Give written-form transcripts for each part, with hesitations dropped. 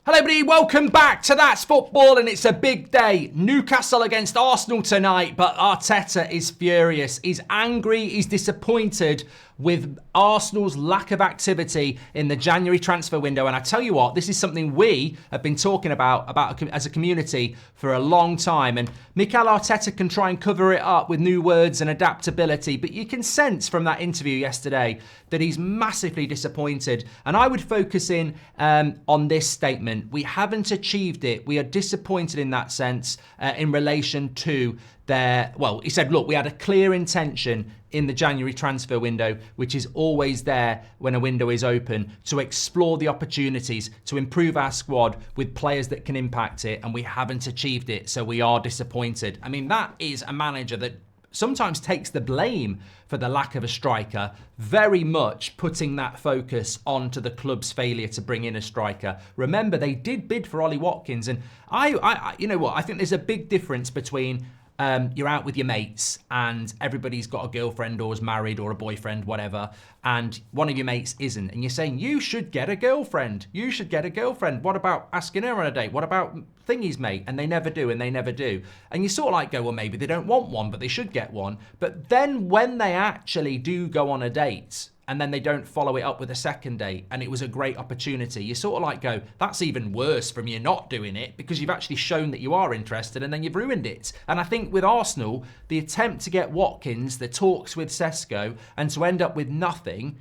Hello everybody, welcome back to That's Football, and it's a big day. Newcastle against Arsenal tonight, but Arteta is furious. He's angry, he's disappointed with Arsenal's lack of activity in the January transfer window. And I tell you what, this is something we have been talking about as a community for a long time. And Mikel Arteta can try and cover it up with new words and adaptability, but you can sense from that interview yesterday that he's massively disappointed. And I would focus in on this statement. We haven't achieved it. We are disappointed in that sense in relation to he said, look, we had a clear intention in the January transfer window, which is always there when a window is open, to explore the opportunities, to improve our squad with players that can impact it, and we haven't achieved it, so we are disappointed. I mean, that is a manager that sometimes takes the blame for the lack of a striker, very much putting that focus onto the club's failure to bring in a striker. Remember, they did bid for Ollie Watkins, and I you know what, I think there's a big difference between you're out with your mates and everybody's got a girlfriend or is married or a boyfriend, whatever, and one of your mates isn't, and you're saying, you should get a girlfriend. You should get a girlfriend. What about asking her on a date? What about thingies, mate? And they never do, and they never do. And you sort of like go, well, maybe they don't want one, but they should get one. But then when they actually do go on a date, and then they don't follow it up with a second date, and it was a great opportunity, you sort of like go, that's even worse from you not doing it, because you've actually shown that you are interested and then you've ruined it. And I think with Arsenal, the attempt to get Watkins, the talks with Sesko, and to end up with nothing,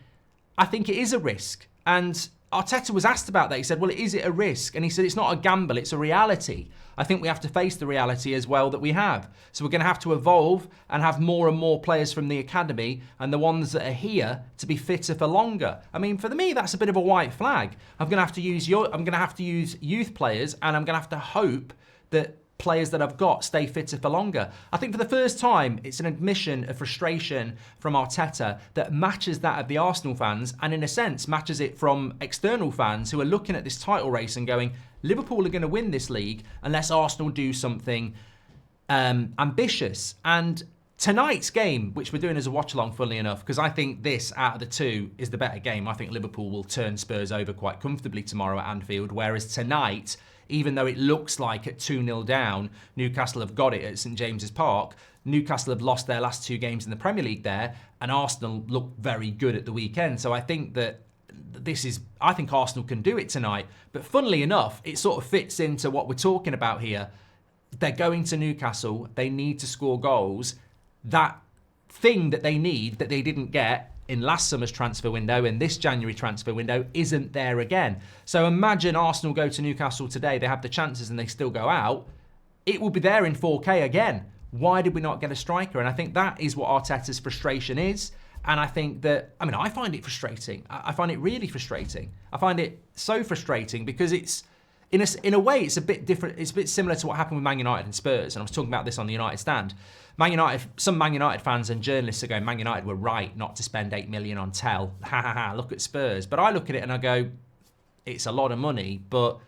I think it is a risk. And Arteta was asked about that. He said, well, is it a risk? And he said, it's not a gamble, it's a reality. I think we have to face the reality as well that we have. So we're going to have to evolve and have more and more players from the academy and the ones that are here to be fitter for longer. I mean, for me, that's a bit of a white flag. I'm going to have to use youth players, and I'm going to have to hope that players that I've got stay fitter for longer. I think for the first time, it's an admission of frustration from Arteta that matches that of the Arsenal fans, and in a sense matches it from external fans who are looking at this title race and going, Liverpool are going to win this league unless Arsenal do something ambitious. And tonight's game, which we're doing as a watch-along, funnily enough, because I think this, out of the two, is the better game. I think Liverpool will turn Spurs over quite comfortably tomorrow at Anfield, whereas tonight, even though it looks like at 2-0 down, Newcastle have got it at St James's Park, Newcastle have lost their last two games in the Premier League there, and Arsenal look very good at the weekend. So I think that I think Arsenal can do it tonight. But funnily enough, it sort of fits into what we're talking about here. They're going to Newcastle. They need to score goals. That thing that they need that they didn't get in last summer's transfer window and this January transfer window isn't there again. So imagine Arsenal go to Newcastle today. They have the chances and they still go out. It will be there in 4K again. Why did we not get a striker? And I think that is what Arteta's frustration is. And I think that, I find it frustrating. I find it really frustrating. I find it so frustrating because it's, in a way, it's a bit different. It's a bit similar to what happened with Man United and Spurs. And I was talking about this on the United stand. Some Man United fans and journalists are going, Man United were right not to spend 8 million on Tell. Ha ha ha, look at Spurs. But I look at it and I go, it's a lot of money, but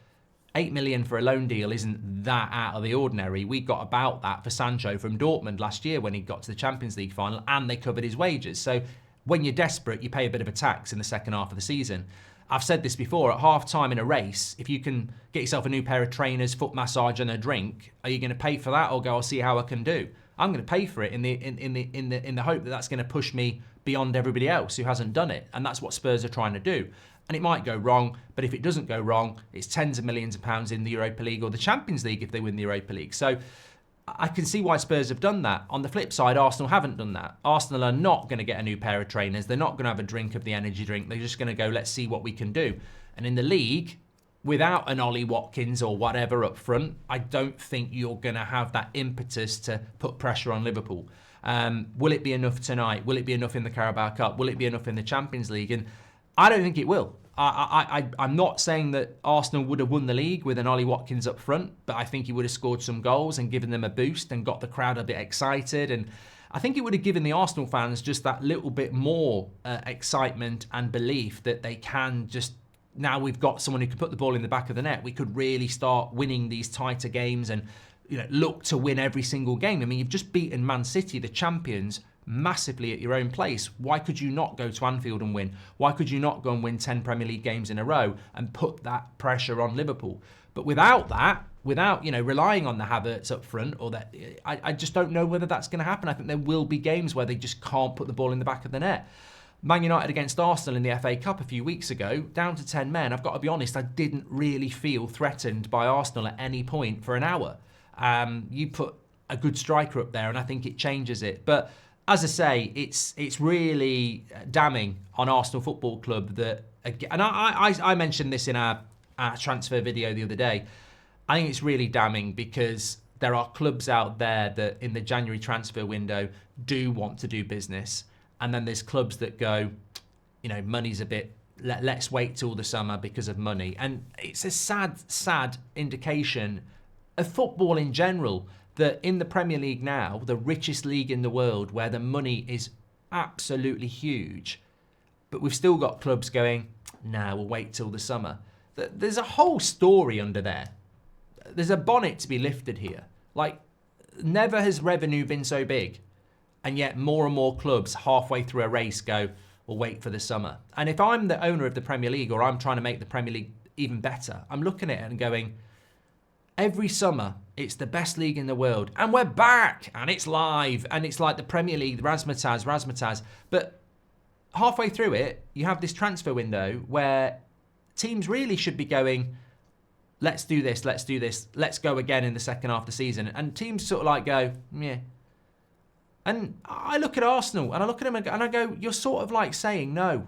8 million for a loan deal isn't that out of the ordinary. We got about that for Sancho from Dortmund last year when he got to the Champions League final, and they covered his wages. So when you're desperate, you pay a bit of a tax in the second half of the season. I've said this before, at half time in a race, if you can get yourself a new pair of trainers, foot massage and a drink, are you going to pay for that or go, I'll see how I can do? I'm going to pay for it in the hope that that's going to push me beyond everybody else who hasn't done it. And that's what Spurs are trying to do. And it might go wrong, but if it doesn't go wrong, it's tens of millions of pounds in the Europa League or the Champions League if they win the Europa League. So I can see why Spurs have done that. On the flip side, Arsenal haven't done that. Arsenal are not going to get a new pair of trainers. They're not going to have a drink of the energy drink. They're just going to go, let's see what we can do. And in the league, without an Ollie Watkins or whatever up front, I don't think you're going to have that impetus to put pressure on Liverpool. Will it be enough tonight? Will it be enough in the Carabao Cup? Will it be enough in the Champions League? And I don't think it will. I'm not saying that Arsenal would have won the league with an Ollie Watkins up front, but I think he would have scored some goals and given them a boost and got the crowd a bit excited. And I think it would have given the Arsenal fans just that little bit more excitement and belief that they can just, now we've got someone who can put the ball in the back of the net, we could really start winning these tighter games and look to win every single game. I mean, you've just beaten Man City, the champions, massively at your own place. Why could you not go to Anfield and win? Why could you not go and win 10 Premier League games in a row and put that pressure on Liverpool? But without that, without, relying on the Havertz up front, or that, I just don't know whether that's going to happen. I think there will be games where they just can't put the ball in the back of the net. Man United against Arsenal in the FA Cup a few weeks ago, down to 10 men. I've got to be honest, I didn't really feel threatened by Arsenal at any point for an hour. You put a good striker up there and I think it changes it. But as I say, it's really damning on Arsenal Football Club that, and I mentioned this in our transfer video the other day. I think it's really damning because there are clubs out there that in the January transfer window do want to do business. And then there's clubs that go, money's a bit, let's wait till the summer because of money. And it's a sad indication of football in general that in the Premier League now, the richest league in the world where the money is absolutely huge, but we've still got clubs going, nah, we'll wait till the summer. There's a whole story under there. There's a bonnet to be lifted here. Like, never has revenue been so big. And yet more and more clubs halfway through a race go, we'll wait for the summer. And if I'm the owner of the Premier League or I'm trying to make the Premier League even better, I'm looking at it and going, every summer, it's the best league in the world. And we're back and it's live. And it's like the Premier League, razzmatazz. But halfway through it, you have this transfer window where teams really should be going, let's do this. Let's go again in the second half of the season. And teams sort of like go, yeah. And I look at Arsenal and I look at them and I go, you're sort of like saying, no,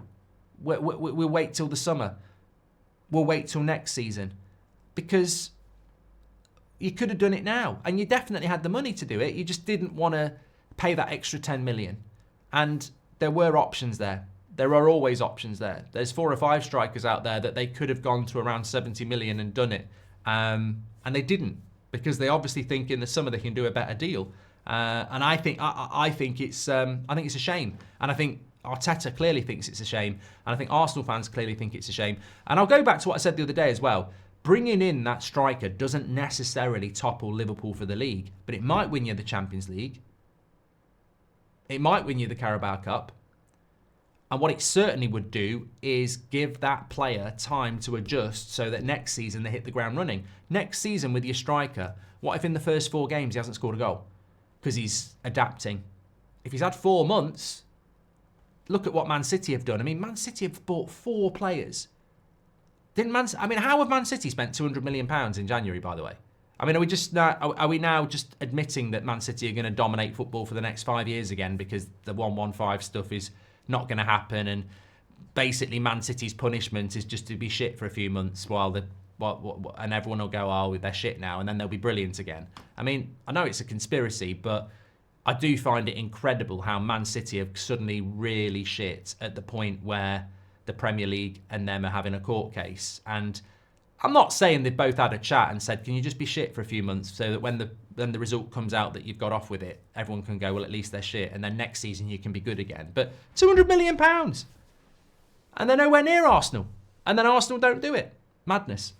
we'll wait till the summer. We'll wait till next season. Because you could have done it now. And you definitely had the money to do it. You just didn't want to pay that extra 10 million. And there were options there. There are always options there. There's 4 or 5 strikers out there that they could have gone to around 70 million and done it. And they didn't. Because they obviously think in the summer they can do a better deal. And I think it's a shame, and I think Arteta clearly thinks it's a shame, and I think Arsenal fans clearly think it's a shame. And I'll go back to what I said the other day as well. Bringing in that striker doesn't necessarily topple Liverpool for the league, but it might win you the Champions League. It might win you the Carabao Cup. And what it certainly would do is give that player time to adjust so that next season they hit the ground running. Next season with your striker, what if in the first 4 games he hasn't scored a goal? Because he's adapting. If he's had 4 months, look at what Man City have done. I mean, Man City have bought 4 players. How have Man City spent £200 million in January, by the way? I mean, are we now just admitting that Man City are going to dominate football for the next 5 years again because the 1-1-5 stuff is not going to happen, and basically Man City's punishment is just to be shit for a few months and everyone will go, oh, they're shit now, and then they'll be brilliant again. I mean, I know it's a conspiracy, but I do find it incredible how Man City have suddenly really shit at the point where the Premier League and them are having a court case. And I'm not saying they've both had a chat and said, can you just be shit for a few months so that when the result comes out that you've got off with it, everyone can go, well, at least they're shit, and then next season you can be good again. But £200 million, and they're nowhere near Arsenal, and then Arsenal don't do it. Madness.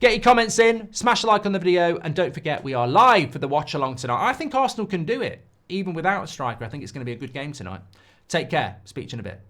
Get your comments in, smash a like on the video, and don't forget we are live for the watch along tonight. I think Arsenal can do it, even without a striker. I think it's going to be a good game tonight. Take care. Speak to you in a bit.